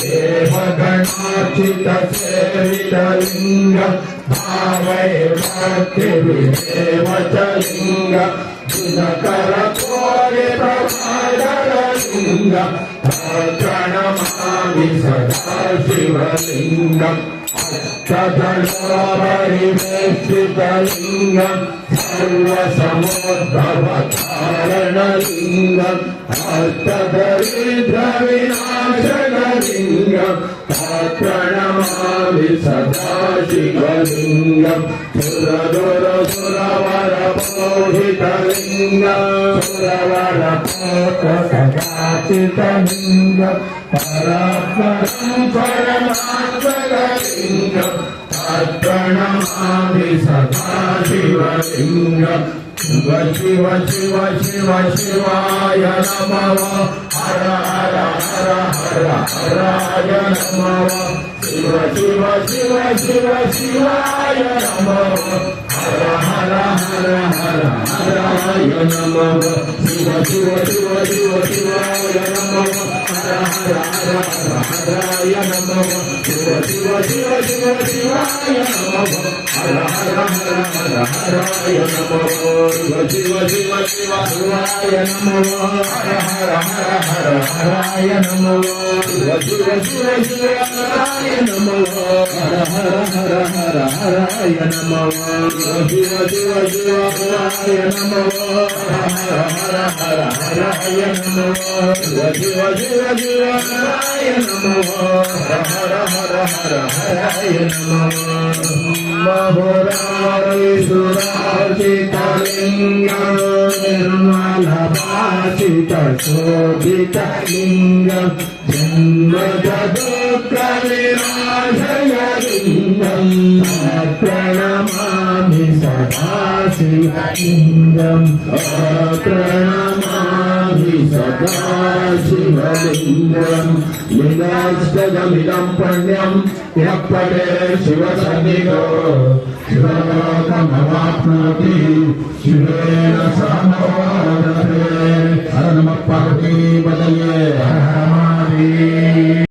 देवगणार्चितसेवितलिङ्गं भावैर्भक्तिविदेव च लिङ्गं दिनकरकोटिप्रभाकरलिङ्गं प्रणमामि सदा शिवलिङ्गम् अष्टदलोपरिवेष्टितलिङ्गं सर्वसमुद्भवकारणलिङ्गं अष्टदरिद्रविनाशकलिङ्गं प्रणमामि सदा शिवलिङ्गं सुरदुरसुरवरपूजितलिङ्गं सुरवरपूजितलिङ्गं परात्परं परमात्मलिङ्गं प्रणमामि सदा शिवलिङ्गं शिव शिव शिव शिव शिवाय नमः हर हर हर हर हराय नमः शिव शिव शिव शिव शिवाय नमः हर हर हर हर हराय नमः शिव शिव शिव शिव शिवाय नमः हर हर हर हर हराय नमः शिव शिव शिव शिव शिवाय नमः हर हर हर हर हराय नमः शिव शिव शिव शिव शिवाय नमः हर हर हर हर हराय नमः शिव शिव शिव शिव शिवाय नमः हर हर हर हर हराय नमः शिव शिव शिव शिवाय नमः हर हर हर हर हराय नमः शिव शिव शिव शिव शिवाय नमः हर हर हर हर हराय नमः बहुरारिसुरार्चितलिङ्गं निर्मलभासितशोभितलिङ्गं जन्मजदुःखविनाशयलिङ्गं प्रणमामि सदा शिवलिङ्गं प्रणमामि सदा शिवलिङ्गं लिङ्गाष्टकमिदं पुण्यं यः पठे शिवसन्निधौ शिवलोकमवाप्नोति शिवेन सह मोदते हर नमः पार्वतीपतये हर